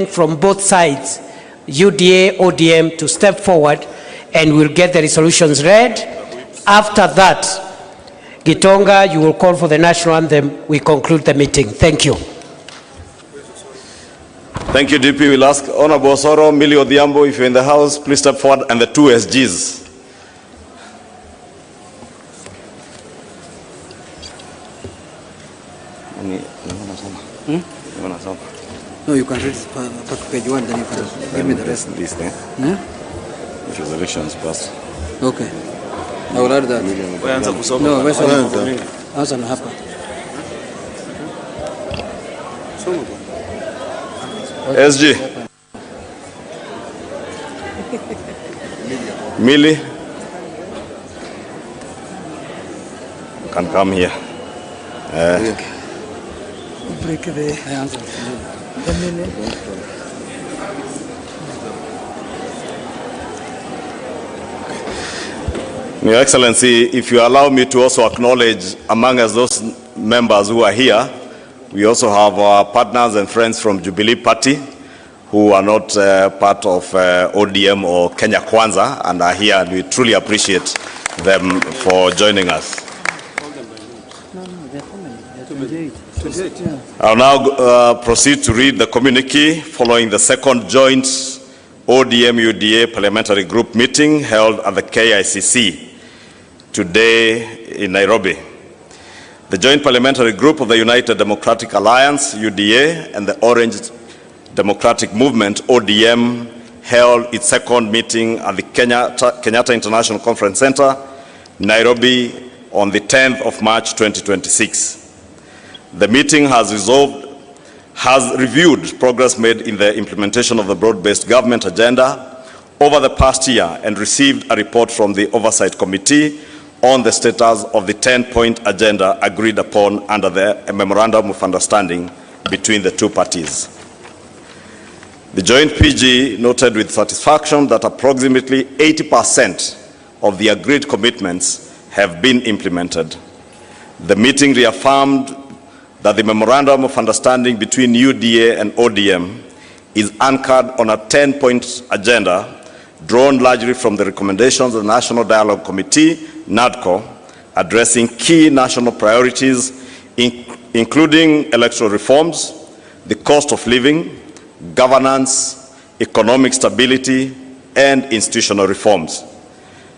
from both sides, UDA, ODM, to step forward and we'll get the resolutions read. After that, Gitonga, you will call for the national anthem. We conclude the meeting. Thank you. Thank you, DP. We'll ask Honorable Osoro, Millie Odhiambo, if you're in the house, please step forward, and the two SGs. No, you can read page 1, then you can give me the rest. This thing. Resolutions passed. Okay. I will add that. No, answer na hapa. SG. Millie can come here. Break the answer. Your Excellency, if you allow me to also acknowledge among us those members who are here, we also have our partners and friends from Jubilee Party who are not part of ODM or Kenya Kwanza and are here, and we truly appreciate them for joining us. I'll now proceed to read the communique following the second joint ODM-UDA parliamentary group meeting held at the KICC today in Nairobi. The joint parliamentary group of the United Democratic Alliance, UDA, and the Orange Democratic Movement, ODM, held its second meeting at the Kenyatta International Conference Center, Nairobi, on the 10th of March 2026. The meeting has reviewed progress made in the implementation of the broad-based government agenda over the past year and received a report from the Oversight Committee on the status of the 10-point agenda agreed upon under the Memorandum of Understanding between the two parties. The joint PG noted with satisfaction that approximately 80% of the agreed commitments have been implemented. The meeting reaffirmed that the Memorandum of Understanding between UDA and ODM is anchored on a 10-point agenda drawn largely from the recommendations of the National Dialogue Committee, NADCO, addressing key national priorities, including electoral reforms, the cost of living, governance, economic stability, and institutional reforms.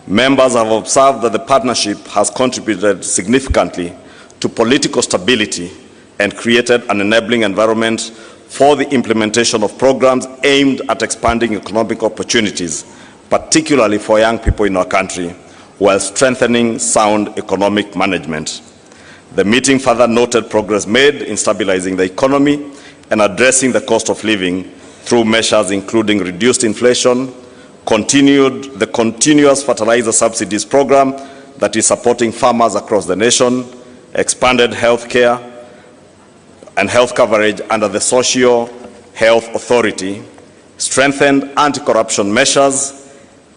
Members have observed that the partnership has contributed significantly to political stability and created an enabling environment for the implementation of programs aimed at expanding economic opportunities, particularly for young people in our country, while strengthening sound economic management. The meeting further noted progress made in stabilizing the economy and addressing the cost of living through measures including reduced inflation, the continuous fertilizer subsidies program that is supporting farmers across the nation, expanded health care and health coverage under the Social Health Authority, strengthened anti-corruption measures,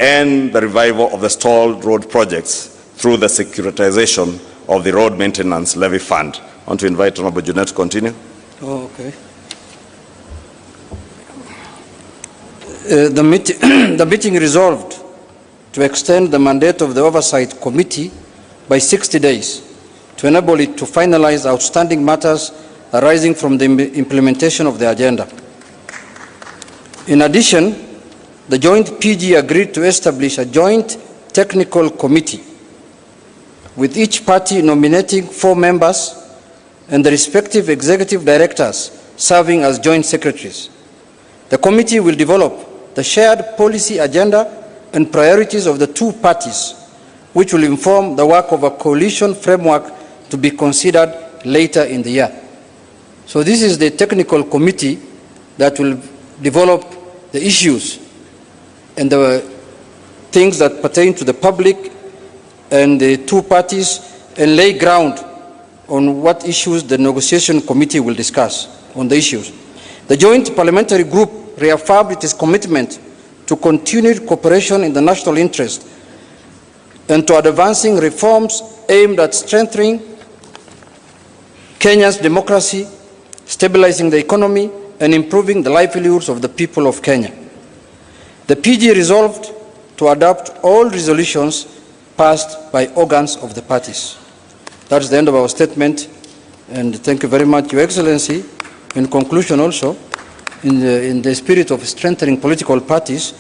and the revival of the stalled road projects through the securitization of the Road Maintenance Levy Fund. I want to invite Honorable Junet to continue. Oh, okay. The meeting resolved to extend the mandate of the Oversight Committee by 60 days to enable it to finalize outstanding matters arising from the implementation of the agenda. In addition, the joint PG agreed to establish a joint technical committee with each party nominating 4 members and the respective executive directors serving as joint secretaries. The committee will develop the shared policy agenda and priorities of the two parties, which will inform the work of a coalition framework to be considered later in the year. So this is the technical committee that will develop the issues and the things that pertain to the public and the two parties and lay ground on what issues the negotiation committee will discuss on the issues. The joint parliamentary group reaffirmed its commitment to continued cooperation in the national interest and to advancing reforms aimed at strengthening Kenya's democracy, stabilizing the economy, and improving the livelihoods of the people of Kenya. The PG resolved to adopt all resolutions passed by organs of the parties. That's the end of our statement, and thank you very much, Your Excellency. In conclusion also, in the spirit of strengthening political parties,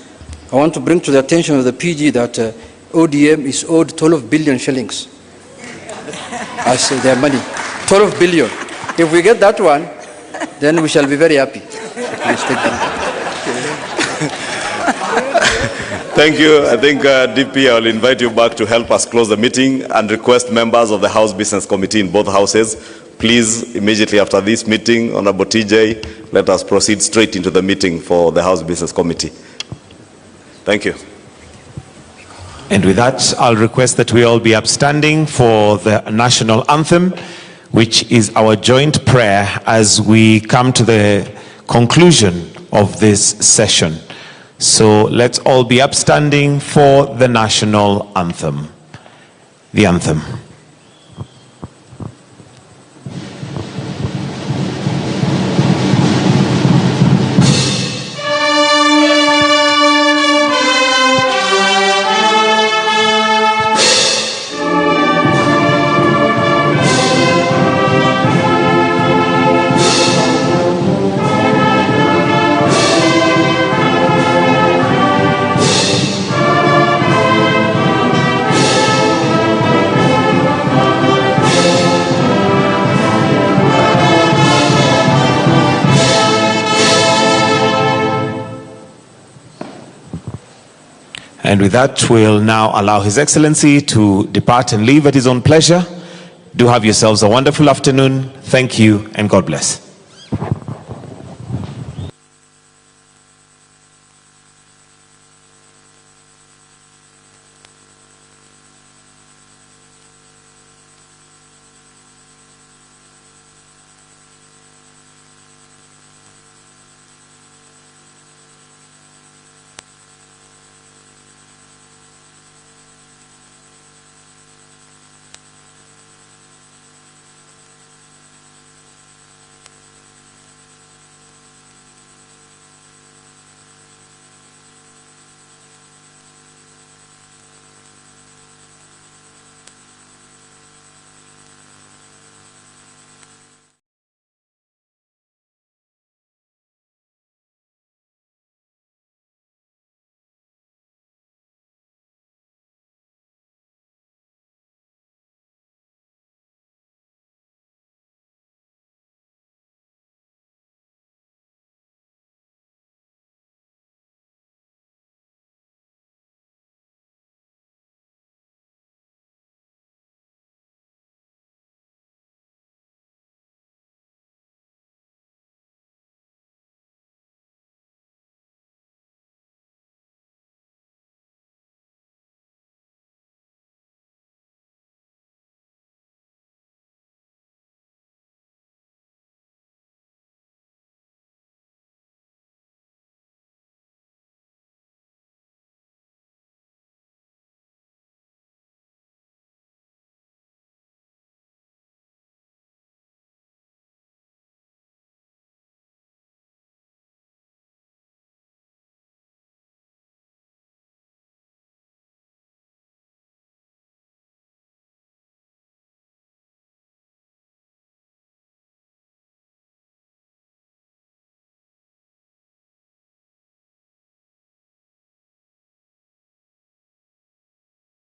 I want to bring to the attention of the PG that ODM is owed 12 billion shillings as their money. 12 billion. If we get that one, then we shall be very happy. Thank you. I think, DP, I will invite you back to help us close the meeting and request members of the House Business Committee in both houses, please, immediately after this meeting, Honorable TJ, let us proceed straight into the meeting for the House Business Committee. Thank you. And with that, I'll request that we all be upstanding for the national anthem, which is our joint prayer as we come to the conclusion of this session. So let's all be upstanding for the national anthem. The anthem. And with that, we'll now allow His Excellency to depart and leave at his own pleasure. Do have yourselves a wonderful afternoon. Thank you, and God bless.